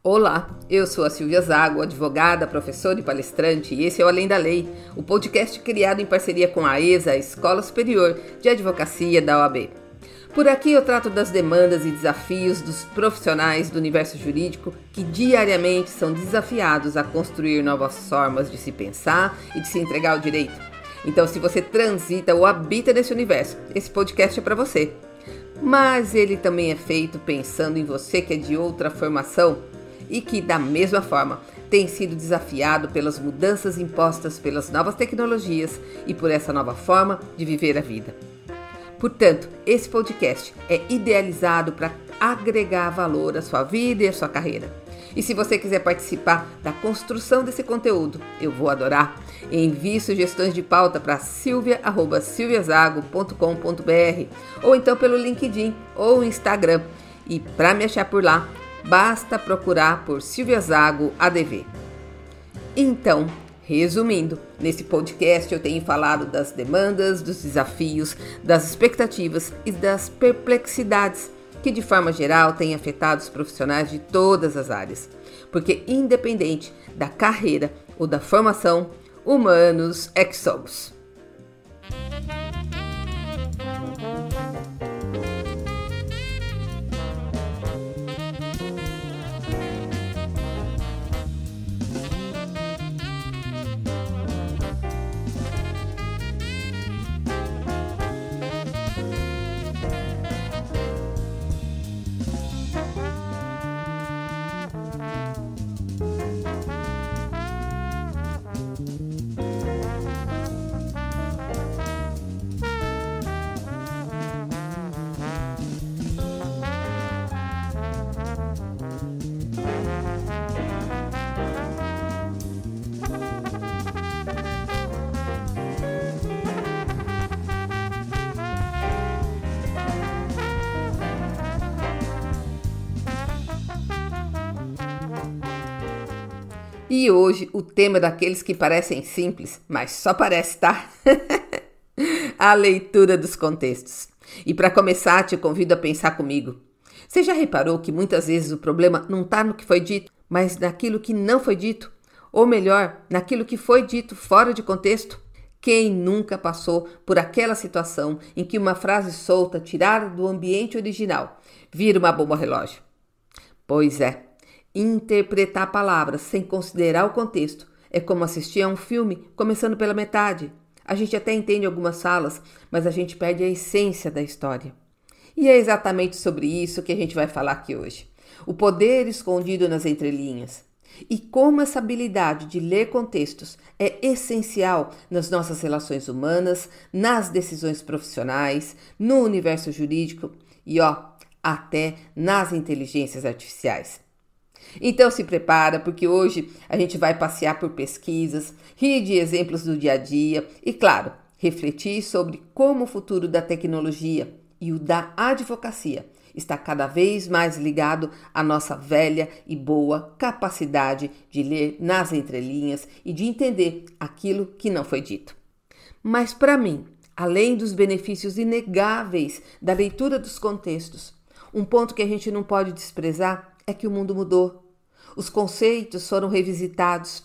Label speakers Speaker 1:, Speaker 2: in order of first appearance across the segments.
Speaker 1: Olá, eu sou a Silvia Zago, advogada, professora e palestrante, e esse é o Além da Lei, o podcast criado em parceria com a ESA, a Escola Superior de Advocacia da OAB. Por aqui eu trato das demandas e desafios dos profissionais do universo jurídico que diariamente são desafiados a construir novas formas de se pensar e de se entregar ao direito. Então, se você transita ou habita nesse universo, esse podcast é para você. Mas ele também é feito pensando em você que é de outra formação e que, da mesma forma, tem sido desafiado pelas mudanças impostas pelas novas tecnologias e por essa nova forma de viver a vida. Portanto, esse podcast é idealizado para agregar valor à sua vida e à sua carreira. E se você quiser participar da construção desse conteúdo, eu vou adorar. Envie sugestões de pauta para silvia@silviazago.com.br ou então pelo LinkedIn ou Instagram. E para me achar por lá, basta procurar por Silvia Zago ADV. Então, resumindo, nesse podcast eu tenho falado das demandas, dos desafios, das expectativas e das perplexidades que de forma geral têm afetado os profissionais de todas as áreas. Porque independente da carreira ou da formação, humanos é que somos. E hoje o tema é daqueles que parecem simples, mas só parece, tá? A leitura dos contextos. E para começar, te convido a pensar comigo. Você já reparou que muitas vezes o problema não está no que foi dito, mas naquilo que não foi dito? Ou melhor, naquilo que foi dito fora de contexto? Quem nunca passou por aquela situação em que uma frase solta, tirada do ambiente original, vira uma bomba relógio? Pois é. Interpretar palavras sem considerar o contexto é como assistir a um filme começando pela metade. A gente até entende algumas falas, mas a gente perde a essência da história. E é exatamente sobre isso que a gente vai falar aqui hoje. O poder escondido nas entrelinhas. E como essa habilidade de ler contextos é essencial nas nossas relações humanas, nas decisões profissionais, no universo jurídico e, até nas inteligências artificiais. Então se prepara, porque hoje a gente vai passear por pesquisas, rir de exemplos do dia a dia e, claro, refletir sobre como o futuro da tecnologia e o da advocacia está cada vez mais ligado à nossa velha e boa capacidade de ler nas entrelinhas e de entender aquilo que não foi dito. Mas para mim, além dos benefícios inegáveis da leitura dos contextos, um ponto que a gente não pode desprezar é que o mundo mudou. Os conceitos foram revisitados.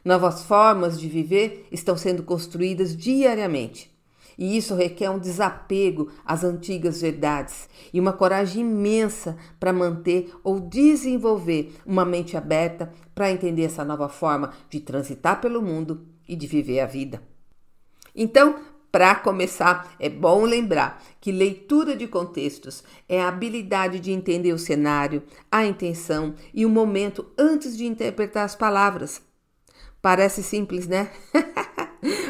Speaker 1: Novas formas de viver estão sendo construídas diariamente. E isso requer um desapego às antigas verdades e uma coragem imensa para manter ou desenvolver uma mente aberta para entender essa nova forma de transitar pelo mundo e de viver a vida. Então, para começar, é bom lembrar que leitura de contextos é a habilidade de entender o cenário, a intenção e o momento antes de interpretar as palavras. Parece simples, né?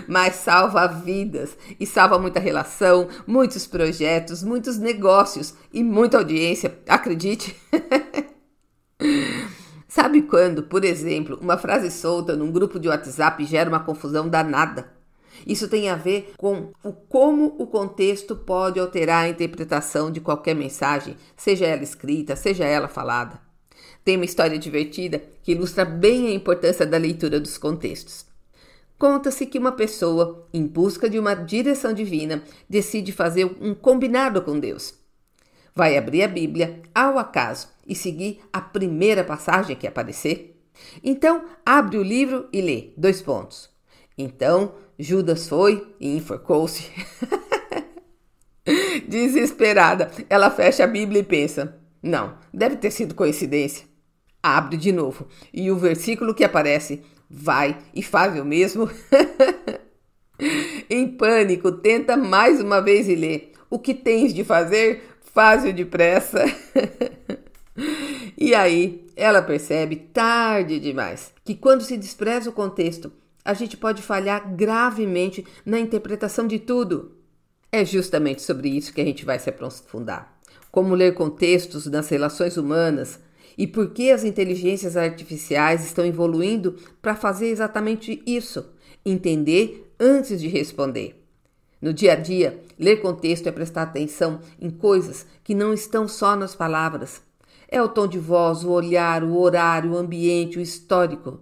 Speaker 1: Mas salva vidas e salva muita relação, muitos projetos, muitos negócios e muita audiência, acredite. Sabe quando, por exemplo, uma frase solta num grupo de WhatsApp gera uma confusão danada? Isso tem a ver com como o contexto pode alterar a interpretação de qualquer mensagem, seja ela escrita, seja ela falada. Tem uma história divertida que ilustra bem a importância da leitura dos contextos. Conta-se que uma pessoa, em busca de uma direção divina, decide fazer um combinado com Deus. Vai abrir a Bíblia ao acaso e seguir a primeira passagem que aparecer? Então, abre o livro e lê, : Então, Judas foi e enforcou-se. Desesperada, ela fecha a Bíblia e pensa: não, deve ter sido coincidência. Abre de novo e o versículo que aparece: vai e faz o mesmo. Em pânico, tenta mais uma vez e lê: o que tens de fazer, faz-o depressa. E aí, ela percebe, tarde demais, que quando se despreza o contexto, a gente pode falhar gravemente na interpretação de tudo. É justamente sobre isso que a gente vai se aprofundar. Como ler contextos nas relações humanas e por que as inteligências artificiais estão evoluindo para fazer exatamente isso, entender antes de responder. No dia a dia, ler contexto é prestar atenção em coisas que não estão só nas palavras. É o tom de voz, o olhar, o horário, o ambiente, o histórico.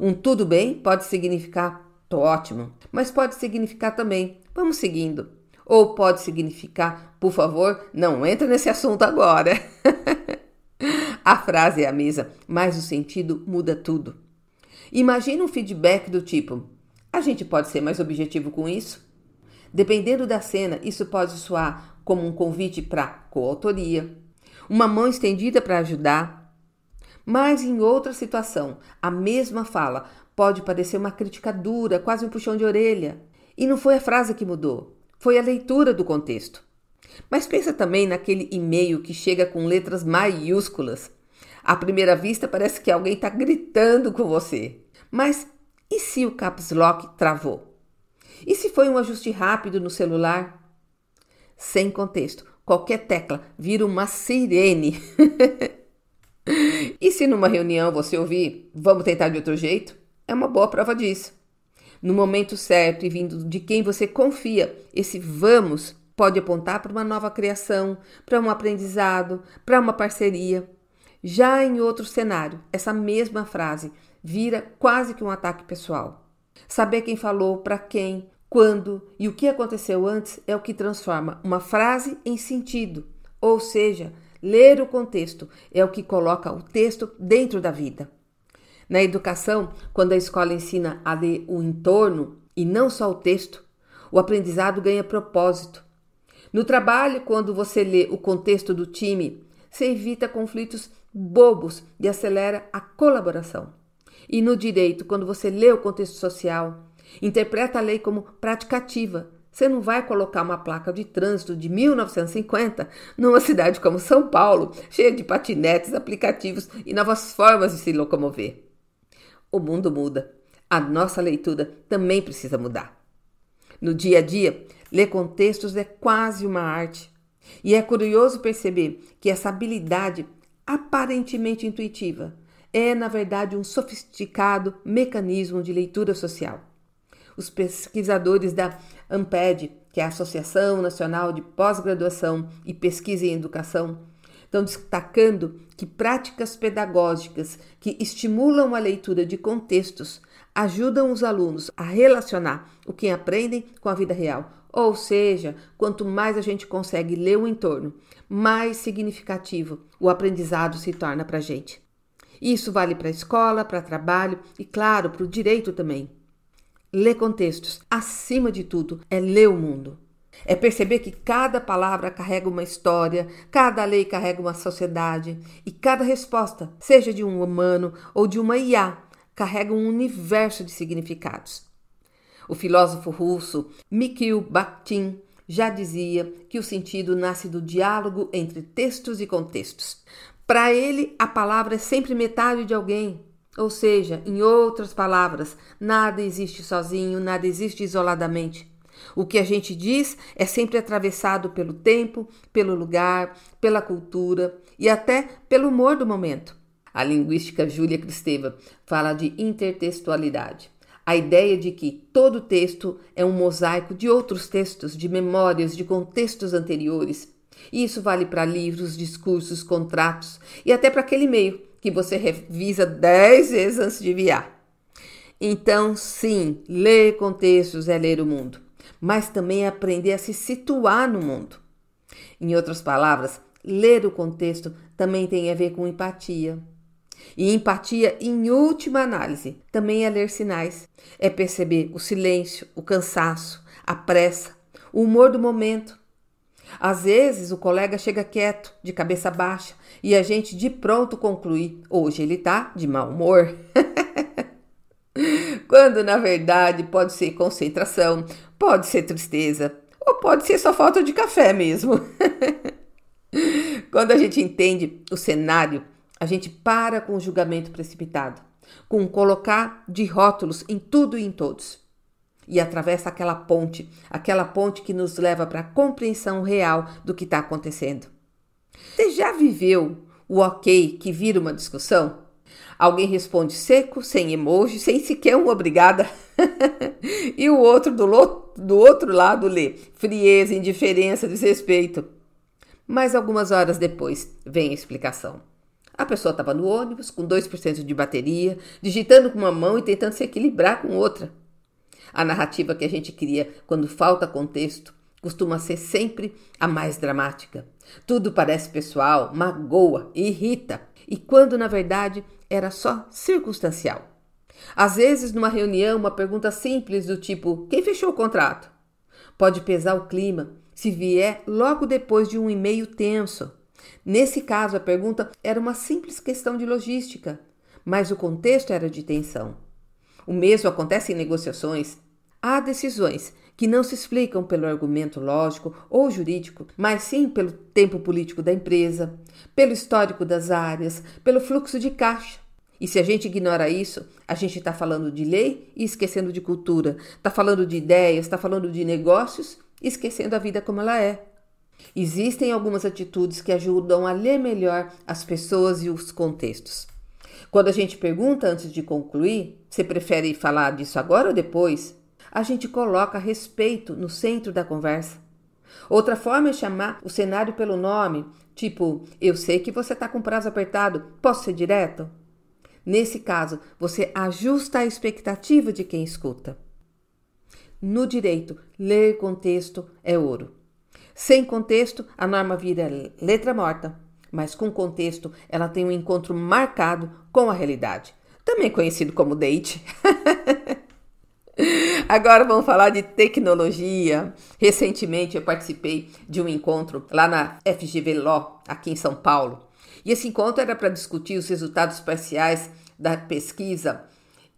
Speaker 1: Um tudo bem pode significar tô ótimo, mas pode significar também vamos seguindo. Ou pode significar, por favor, não entra nesse assunto agora. A frase é a mesma, mas o sentido muda tudo. Imagina um feedback do tipo: a gente pode ser mais objetivo com isso? Dependendo da cena, isso pode soar como um convite para coautoria, uma mão estendida para ajudar. Mas em outra situação, a mesma fala pode parecer uma crítica dura, quase um puxão de orelha. E não foi a frase que mudou, foi a leitura do contexto. Mas pensa também naquele e-mail que chega com letras maiúsculas. À primeira vista parece que alguém está gritando com você. Mas e se o caps lock travou? E se foi um ajuste rápido no celular? Sem contexto, qualquer tecla vira uma sirene. E se numa reunião você ouvir vamos tentar de outro jeito? É uma boa prova disso. No momento certo e vindo de quem você confia, esse vamos pode apontar para uma nova criação, para um aprendizado, para uma parceria. Já em outro cenário, essa mesma frase vira quase que um ataque pessoal. Saber quem falou, para quem, quando e o que aconteceu antes é o que transforma uma frase em sentido. Ou seja, ler o contexto é o que coloca o texto dentro da vida. Na educação, quando a escola ensina a ler o entorno e não só o texto, o aprendizado ganha propósito. No trabalho, quando você lê o contexto do time, você evita conflitos bobos e acelera a colaboração. E no direito, quando você lê o contexto social, interpreta a lei como prática ativa. Você não vai colocar uma placa de trânsito de 1950 numa cidade como São Paulo, cheia de patinetes, aplicativos e novas formas de se locomover. O mundo muda. A nossa leitura também precisa mudar. No dia a dia, ler contextos é quase uma arte. E é curioso perceber que essa habilidade aparentemente intuitiva é, na verdade, um sofisticado mecanismo de leitura social. Os pesquisadores da ANPED, que é a Associação Nacional de Pós-Graduação e Pesquisa em Educação, estão destacando que práticas pedagógicas que estimulam a leitura de contextos ajudam os alunos a relacionar o que aprendem com a vida real. Ou seja, quanto mais a gente consegue ler o entorno, mais significativo o aprendizado se torna para a gente. Isso vale para a escola, para trabalho e, claro, para o direito também. Ler contextos, acima de tudo, é ler o mundo. É perceber que cada palavra carrega uma história, cada lei carrega uma sociedade e cada resposta, seja de um humano ou de uma IA, carrega um universo de significados. O filósofo russo Mikhail Bakhtin já dizia que o sentido nasce do diálogo entre textos e contextos. Para ele, a palavra é sempre metade de alguém. Ou seja, em outras palavras, nada existe sozinho, nada existe isoladamente. O que a gente diz é sempre atravessado pelo tempo, pelo lugar, pela cultura e até pelo humor do momento. A linguística Júlia Kristeva fala de intertextualidade. A ideia de que todo texto é um mosaico de outros textos, de memórias, de contextos anteriores. E isso vale para livros, discursos, contratos e até para aquele e-mail que você revisa 10 vezes antes de enviar. Então, sim, ler contextos é ler o mundo, mas também é aprender a se situar no mundo. Em outras palavras, ler o contexto também tem a ver com empatia. E empatia, em última análise, também é ler sinais. É perceber o silêncio, o cansaço, a pressa, o humor do momento. Às vezes o colega chega quieto, de cabeça baixa, e a gente de pronto conclui: hoje ele tá de mau humor. Quando na verdade pode ser concentração, pode ser tristeza, ou pode ser só falta de café mesmo. Quando a gente entende o cenário, a gente para com o julgamento precipitado, com colocar de rótulos em tudo e em todos. E atravessa aquela ponte que nos leva para a compreensão real do que está acontecendo. Você já viveu o ok que vira uma discussão? Alguém responde seco, sem emoji, sem sequer um obrigada. E o outro do outro lado lê frieza, indiferença, desrespeito. Mas algumas horas depois vem a explicação. A pessoa estava no ônibus com 2% de bateria, digitando com uma mão e tentando se equilibrar com outra. A narrativa que a gente cria quando falta contexto costuma ser sempre a mais dramática. Tudo parece pessoal, magoa, irrita, e quando na verdade era só circunstancial. Às vezes, numa reunião, uma pergunta simples do tipo: quem fechou o contrato? Pode pesar o clima se vier logo depois de um e-mail tenso. Nesse caso, a pergunta era uma simples questão de logística, mas o contexto era de tensão. O mesmo acontece em negociações. Há decisões que não se explicam pelo argumento lógico ou jurídico, mas sim pelo tempo político da empresa, pelo histórico das áreas, pelo fluxo de caixa. E se a gente ignora isso, a gente está falando de lei e esquecendo de cultura, está falando de ideias, está falando de negócios e esquecendo a vida como ela é. Existem algumas atitudes que ajudam a ler melhor as pessoas e os contextos. Quando a gente pergunta antes de concluir, você prefere falar disso agora ou depois? A gente coloca respeito no centro da conversa. Outra forma é chamar o cenário pelo nome, tipo: eu sei que você está com prazo apertado, posso ser direto? Nesse caso, você ajusta a expectativa de quem escuta. No direito, ler contexto é ouro. Sem contexto, a norma vira letra morta, mas com contexto, ela tem um encontro marcado com a realidade, também conhecido como date. Agora vamos falar de tecnologia. Recentemente eu participei de um encontro lá na FGV Law, aqui em São Paulo. E esse encontro era para discutir os resultados parciais da pesquisa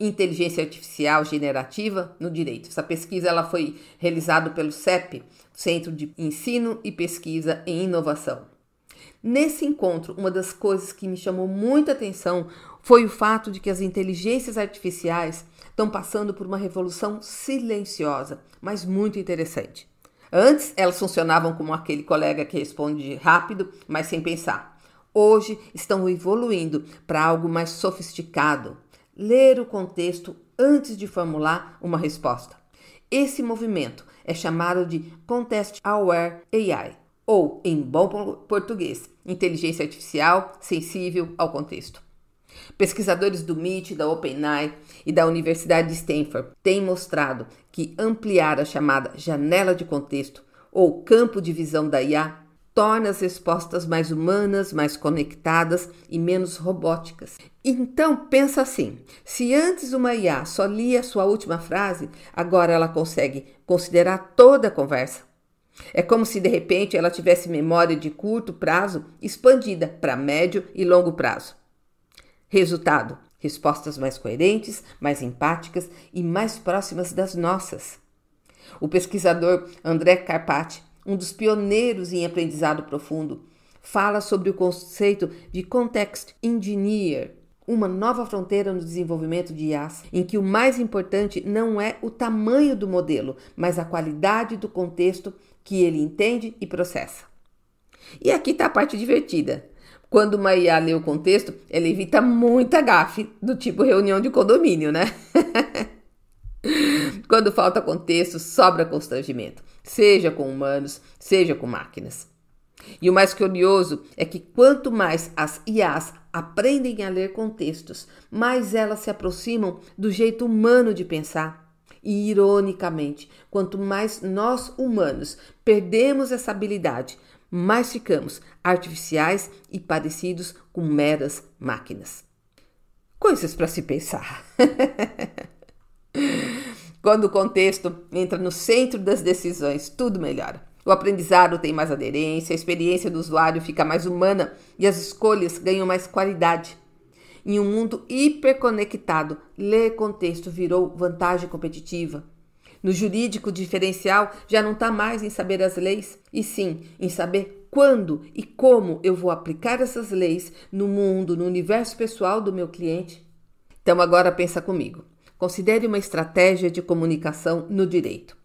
Speaker 1: Inteligência Artificial Generativa no Direito. Essa pesquisa ela foi realizada pelo CEP, Centro de Ensino e Pesquisa em Inovação. Nesse encontro, uma das coisas que me chamou muita atenção foi o fato de que as inteligências artificiais estão passando por uma revolução silenciosa, mas muito interessante. Antes, elas funcionavam como aquele colega que responde rápido, mas sem pensar. Hoje, estão evoluindo para algo mais sofisticado. Ler o contexto antes de formular uma resposta. Esse movimento é chamado de Context Aware AI, ou, em bom português, inteligência artificial sensível ao contexto. Pesquisadores do MIT, da OpenAI e da Universidade de Stanford têm mostrado que ampliar a chamada janela de contexto, ou campo de visão da IA, torna as respostas mais humanas, mais conectadas e menos robóticas. Então, pensa assim, se antes uma IA só lia a sua última frase, agora ela consegue considerar toda a conversa. É como se, de repente, ela tivesse memória de curto prazo expandida para médio e longo prazo. Resultado, respostas mais coerentes, mais empáticas e mais próximas das nossas. O pesquisador André Karpathy, um dos pioneiros em aprendizado profundo, fala sobre o conceito de Context Engineer, uma nova fronteira no desenvolvimento de IAs, em que o mais importante não é o tamanho do modelo, mas a qualidade do contexto que ele entende e processa. E aqui está a parte divertida. Quando uma IA lê o contexto, ela evita muita gafe, do tipo reunião de condomínio, né? Quando falta contexto, sobra constrangimento, seja com humanos, seja com máquinas. E o mais curioso é que quanto mais as IAs aprendem a ler contextos, mais elas se aproximam do jeito humano de pensar. E, ironicamente, quanto mais nós humanos perdemos essa habilidade, mais ficamos artificiais e parecidos com meras máquinas. Coisas para se pensar. Quando o contexto entra no centro das decisões, tudo melhora. O aprendizado tem mais aderência, a experiência do usuário fica mais humana e as escolhas ganham mais qualidade. Em um mundo hiperconectado, ler contexto virou vantagem competitiva. No jurídico, o diferencial já não está mais em saber as leis, e sim em saber quando e como eu vou aplicar essas leis no mundo, no universo pessoal do meu cliente. Então agora pensa comigo. Considere uma estratégia de comunicação no direito.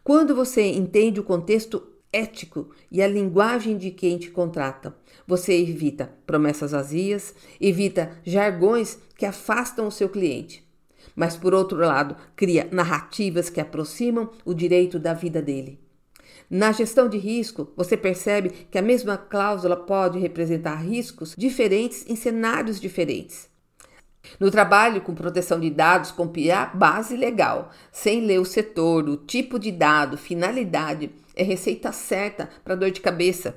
Speaker 1: Quando você entende o contexto ético e a linguagem de quem te contrata, você evita promessas vazias, evita jargões que afastam o seu cliente. Mas, por outro lado, cria narrativas que aproximam o direito da vida dele. Na gestão de risco, você percebe que a mesma cláusula pode representar riscos diferentes em cenários diferentes. No trabalho com proteção de dados, compilar base legal, sem ler o setor, o tipo de dado, finalidade, é receita certa para dor de cabeça.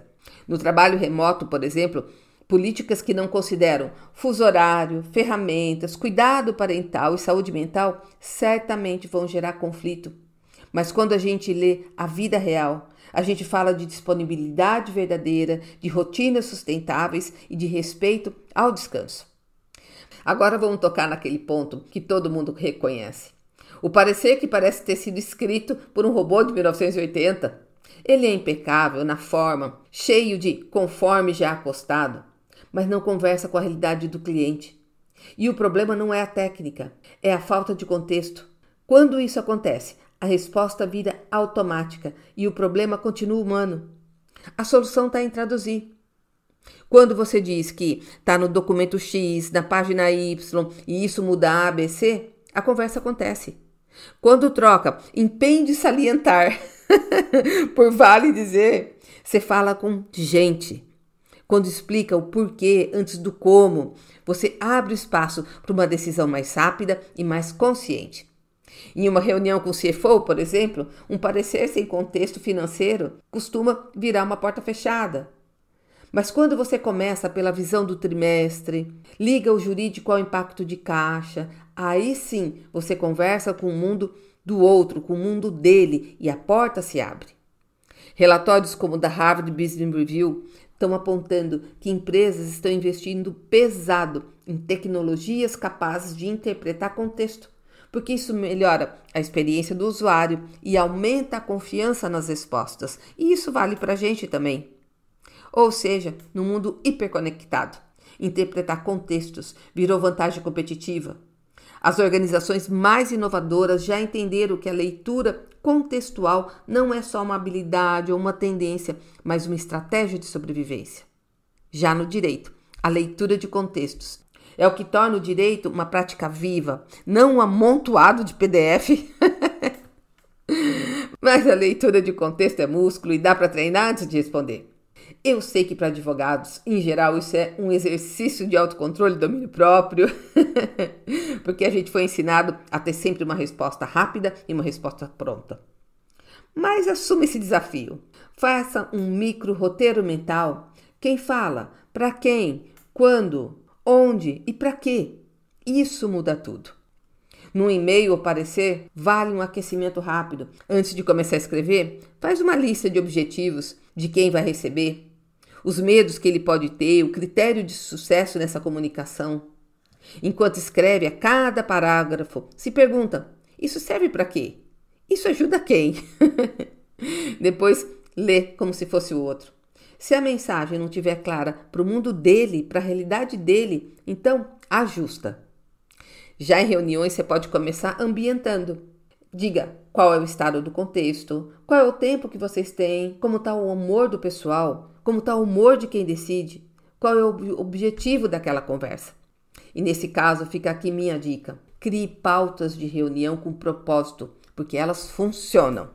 Speaker 1: No trabalho remoto, por exemplo, políticas que não consideram fuso horário, ferramentas, cuidado parental e saúde mental certamente vão gerar conflito. Mas quando a gente lê a vida real, a gente fala de disponibilidade verdadeira, de rotinas sustentáveis e de respeito ao descanso. Agora vamos tocar naquele ponto que todo mundo reconhece. O parecer que parece ter sido escrito por um robô de 1980. Ele é impecável na forma, cheio de conforme já acostado, mas não conversa com a realidade do cliente. E o problema não é a técnica, é a falta de contexto. Quando isso acontece, a resposta vira automática e o problema continua humano. A solução está em traduzir. Quando você diz que está no documento X, na página Y e isso muda A, B, C, a conversa acontece. Quando troca empenho de salientar por vale dizer, você fala com gente. Quando explica o porquê antes do como, você abre espaço para uma decisão mais rápida e mais consciente. Em uma reunião com o CFO, por exemplo, um parecer sem contexto financeiro costuma virar uma porta fechada. Mas quando você começa pela visão do trimestre, liga o jurídico ao impacto de caixa, aí sim você conversa com o mundo do outro, com o mundo dele e a porta se abre. Relatórios como o da Harvard Business Review estão apontando que empresas estão investindo pesado em tecnologias capazes de interpretar contexto, porque isso melhora a experiência do usuário e aumenta a confiança nas respostas. E isso vale para a gente também. Ou seja, no mundo hiperconectado, interpretar contextos virou vantagem competitiva. As organizações mais inovadoras já entenderam que a leitura contextual não é só uma habilidade ou uma tendência, mas uma estratégia de sobrevivência. Já no direito, a leitura de contextos é o que torna o direito uma prática viva, não um amontoado de PDF. Mas a leitura de contexto é músculo e dá para treinar antes de responder. Eu sei que para advogados, em geral, isso é um exercício de autocontrole e domínio próprio, porque a gente foi ensinado a ter sempre uma resposta rápida e uma resposta pronta. Mas assuma esse desafio. Faça um micro roteiro mental. Quem fala, para quem, quando, onde e para quê. Isso muda tudo. Num e-mail ou parecer, vale um aquecimento rápido. Antes de começar a escrever, faz uma lista de objetivos de quem vai receber, os medos que ele pode ter, o critério de sucesso nessa comunicação. Enquanto escreve a cada parágrafo, se pergunta, isso serve para quê? Isso ajuda quem? Depois, lê como se fosse o outro. Se a mensagem não estiver clara para o mundo dele, para a realidade dele, então ajusta. Já em reuniões, você pode começar ambientando. Diga qual é o estado do contexto, qual é o tempo que vocês têm, como está o humor do pessoal, como está o humor de quem decide, qual é o objetivo daquela conversa. E nesse caso, fica aqui minha dica. Crie pautas de reunião com propósito, porque elas funcionam.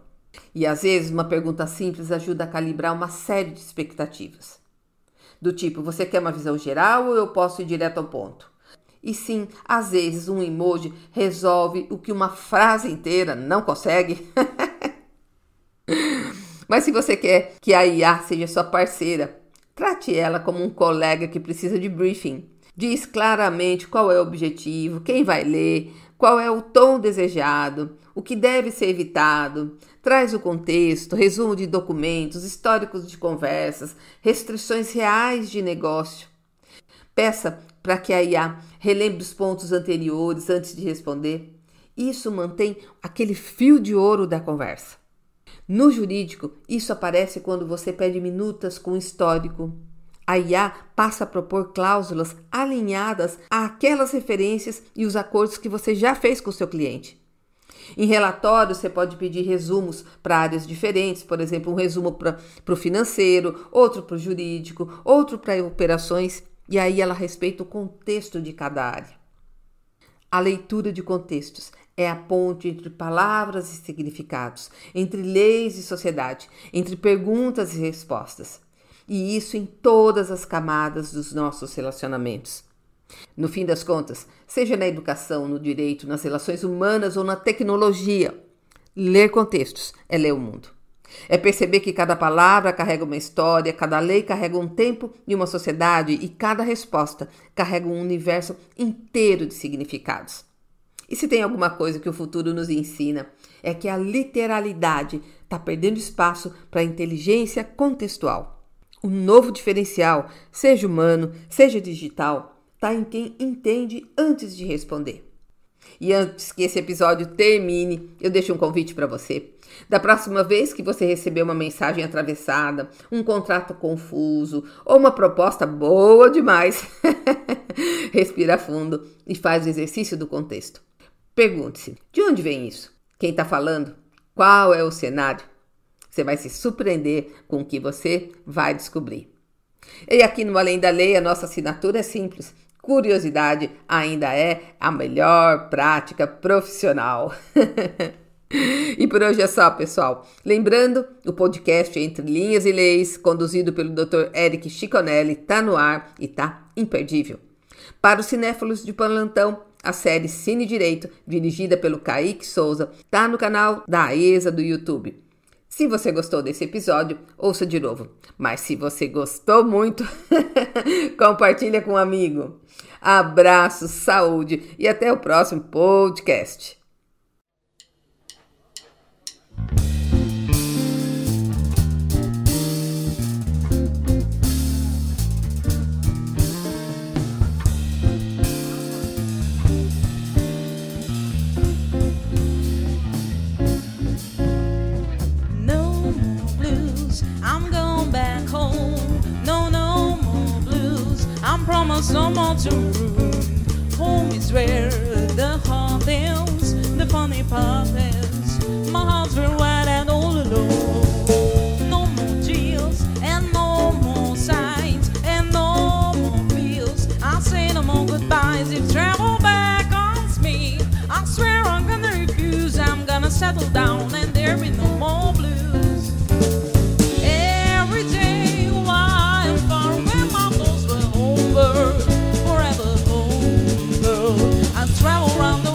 Speaker 1: E às vezes uma pergunta simples ajuda a calibrar uma série de expectativas. Do tipo, você quer uma visão geral ou eu posso ir direto ao ponto? E sim, às vezes um emoji resolve o que uma frase inteira não consegue. Mas se você quer que a IA seja sua parceira, trate ela como um colega que precisa de briefing. Diz claramente qual é o objetivo, quem vai ler, qual é o tom desejado, o que deve ser evitado. Traz o contexto, resumo de documentos, históricos de conversas, restrições reais de negócio. Peça para que a IA relembre os pontos anteriores antes de responder. Isso mantém aquele fio de ouro da conversa. No jurídico, isso aparece quando você pede minutas com histórico. A IA passa a propor cláusulas alinhadas àquelas referências e os acordos que você já fez com o seu cliente. Em relatórios, você pode pedir resumos para áreas diferentes, por exemplo, um resumo para o financeiro, outro para o jurídico, outro para operações, e aí ela respeita o contexto de cada área. A leitura de contextos é a ponte entre palavras e significados, entre leis e sociedade, entre perguntas e respostas. E isso em todas as camadas dos nossos relacionamentos. No fim das contas, seja na educação, no direito, nas relações humanas ou na tecnologia, ler contextos é ler o mundo. É perceber que cada palavra carrega uma história, cada lei carrega um tempo e uma sociedade e cada resposta carrega um universo inteiro de significados. E se tem alguma coisa que o futuro nos ensina, é que a literalidade está perdendo espaço para a inteligência contextual. O novo diferencial, seja humano, seja digital, está em quem entende antes de responder. E antes que esse episódio termine, eu deixo um convite para você. Da próxima vez que você receber uma mensagem atravessada, um contrato confuso ou uma proposta boa demais, respira fundo e faz o exercício do contexto. Pergunte-se, de onde vem isso? Quem está falando? Qual é o cenário? Você vai se surpreender com o que você vai descobrir. E aqui no Além da Lei, a nossa assinatura é simples. Curiosidade ainda é a melhor prática profissional. E por hoje é só, pessoal. Lembrando, o podcast Entre Linhas e Leis, conduzido pelo Dr. Eric Ciconelli, está no ar e está imperdível. Para os cinéfilos de plantão, a série Cine Direito, dirigida pelo Kaique Souza, está no canal da AESA do YouTube. Se você gostou desse episódio, ouça de novo. Mas se você gostou muito, compartilha com um amigo. Abraço, saúde e até o próximo podcast.
Speaker 2: Promise no more to ruin. Home is where the heart is. The funny part is my heart's very wide and all alone. No more tears and no more sighs and no more feels. I say no more goodbyes. If travel back on me, I swear I'm gonna refuse. I'm gonna settle down and there be no more blues. Every day while I'm far away, my thoughts were over, forever home, girl. I travel around the